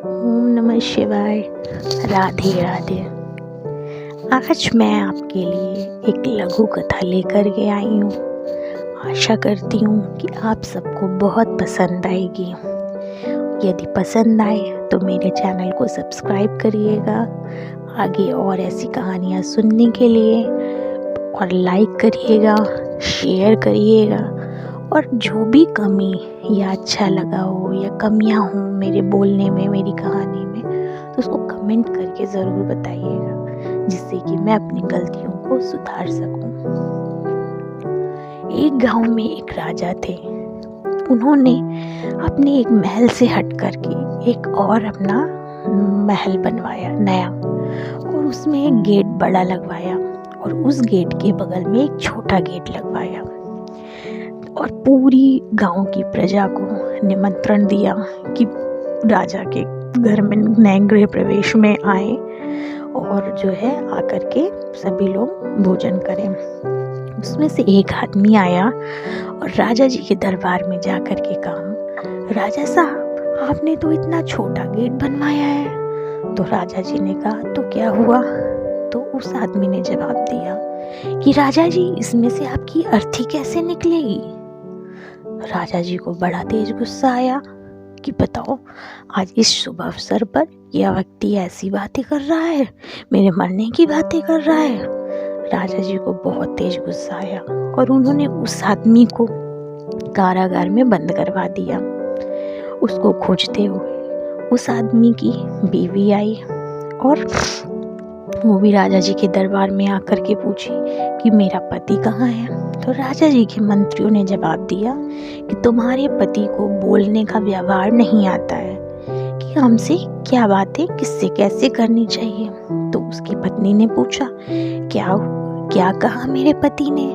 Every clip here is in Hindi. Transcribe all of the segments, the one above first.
ओम नमः शिवाय। राधे राधे। आज मैं आपके लिए एक लघु कथा लेकर के आई हूँ। आशा करती हूँ कि आप सबको बहुत पसंद आएगी। यदि पसंद आए तो मेरे चैनल को सब्सक्राइब करिएगा। आगे और ऐसी कहानियाँ सुनने के लिए और लाइक करिएगा, शेयर करिएगा। और जो भी कमी या अच्छा लगा हो या कमियां हो मेरे बोलने में, मेरी कहानी में, तो उसको कमेंट करके ज़रूर बताइएगा, जिससे कि मैं अपनी गलतियों को सुधार सकूं। एक गांव में एक राजा थे। उन्होंने अपने एक महल से हट करके एक और अपना महल बनवाया नया, और उसमें एक गेट बड़ा लगवाया और उस गेट के बगल में एक छोटा गेट लगवाया और पूरी गांव की प्रजा को निमंत्रण दिया कि राजा के घर में नए गृह प्रवेश में आए और जो है आकर के सभी लोग भोजन करें। उसमें से एक आदमी आया और राजा जी के दरबार में जाकर के कहा, राजा साहब, आपने तो इतना छोटा गेट बनवाया है। तो राजा जी ने कहा, तो क्या हुआ? तो उस आदमी ने जवाब दिया कि राजा जी, इसमें से आपकी अर्थी कैसे निकलेगी? राजा जी को बड़ा तेज गुस्सा आया कि बताओ, आज इस शुभ अवसर पर यह व्यक्ति ऐसी बातें कर रहा है, मेरे मरने की बातें कर रहा है। राजा जी को बहुत तेज गुस्सा आया और उन्होंने उस आदमी को कारागार में बंद करवा दिया। उसको खोजते हुए उस आदमी की बीवी आई और वो भी राजा जी के दरबार में आकर के पूछी कि मेरा पति कहाँ है। तो राजा जी के मंत्रियों ने जवाब दिया कि तुम्हारे पति को बोलने का व्यवहार नहीं आता है कि हमसे क्या बातें किससे कैसे करनी चाहिए। तो उसकी पत्नी ने पूछा, क्या कहा मेरे पति ने?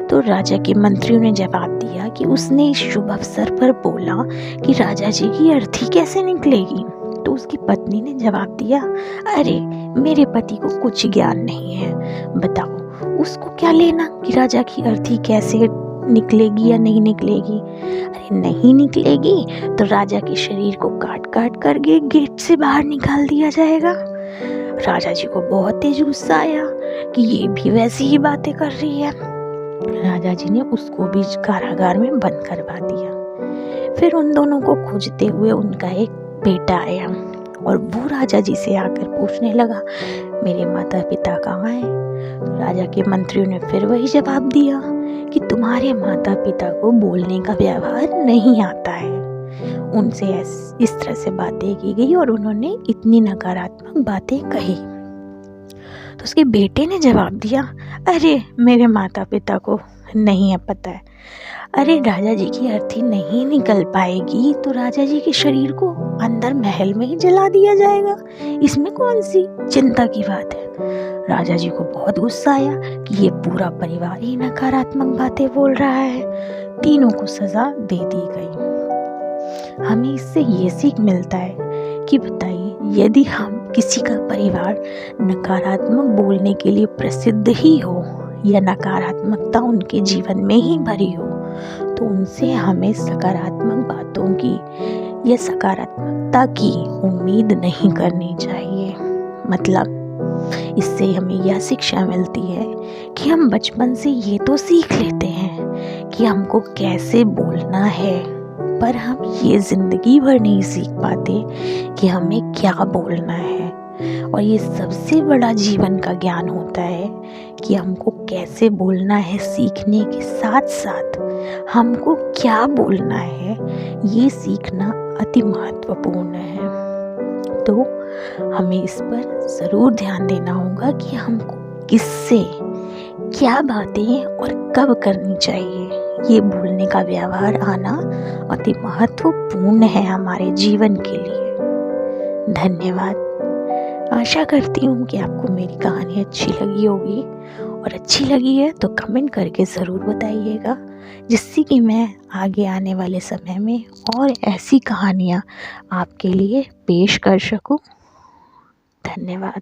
तो राजा के मंत्रियों ने जवाब दिया कि उसने इस शुभ अवसर पर बोला कि राजा जी की अर्थी कैसे निकलेगी। तो उसकी पत्नी ने जवाब दिया, अरे मेरे पति को कुछ ज्ञान नहीं है, बताओ उसको क्या लेना कि राजा की अर्थी कैसे निकलेगी या नहीं निकलेगी। अरे नहीं निकलेगी तो राजा के शरीर को काट काट कर गेट से बाहर निकाल दिया जाएगा। राजा जी को बहुत तेज गुस्सा आया कि ये भी वैसी ही बातें कर रही है। राजा जी ने उसको भी कारागार में बंद करवा दिया। फिर उन दोनों को खोजते हुए उनका एक बेटा आया और वो राजा जी से आकर पूछने लगा, मेरे माता पिता कहाँ हैं? तो राजा के मंत्रियों ने फिर वही जवाब दिया कि तुम्हारे माता पिता को बोलने का व्यवहार नहीं आता है। उनसे इस तरह से बातें की गई और उन्होंने इतनी नकारात्मक बातें कही। तो उसके बेटे ने जवाब दिया, अरे मेरे माता पिता को नहीं है पता है। अरे राजा जी की अर्थी नहीं निकल पाएगी तो राजा जी के शरीर को अंदर महल में ही जला दिया जाएगा, इसमें कौन सी चिंता की बात है। राजा जी को बहुत गुस्सा आया कि ये पूरा परिवार ही नकारात्मक बातें बोल रहा है। तीनों को सजा दे दी गई। हमें इससे ये सीख मिलता है कि बताइए, यदि हम किसी का परिवार नकारात्मक बोलने के लिए प्रसिद्ध ही हो या नकारात्मकता उनके जीवन में ही भरी हो, तो उनसे हमें सकारात्मक बातों की या सकारात्मकता की उम्मीद नहीं करनी चाहिए। मतलब इससे हमें यह शिक्षा मिलती है कि हम बचपन से ये तो सीख लेते हैं कि हमको कैसे बोलना है, पर हम ये जिंदगी भर नहीं सीख पाते कि हमें क्या बोलना है। और ये सबसे बड़ा जीवन का ज्ञान होता है कि हमको कैसे बोलना है, सीखने के साथ साथ हमको क्या बोलना है, ये सीखना अति महत्वपूर्ण है। तो हमें इस पर ज़रूर ध्यान देना होगा कि हमको किससे क्या बातें और कब करनी चाहिए। ये बोलने का व्यवहार आना अति महत्वपूर्ण है हमारे जीवन के लिए। धन्यवाद। आशा करती हूँ कि आपको मेरी कहानी अच्छी लगी होगी, और अच्छी लगी है तो कमेंट करके ज़रूर बताइएगा, जिससे कि मैं आगे आने वाले समय में और ऐसी कहानियाँ आपके लिए पेश कर सकूँ। धन्यवाद।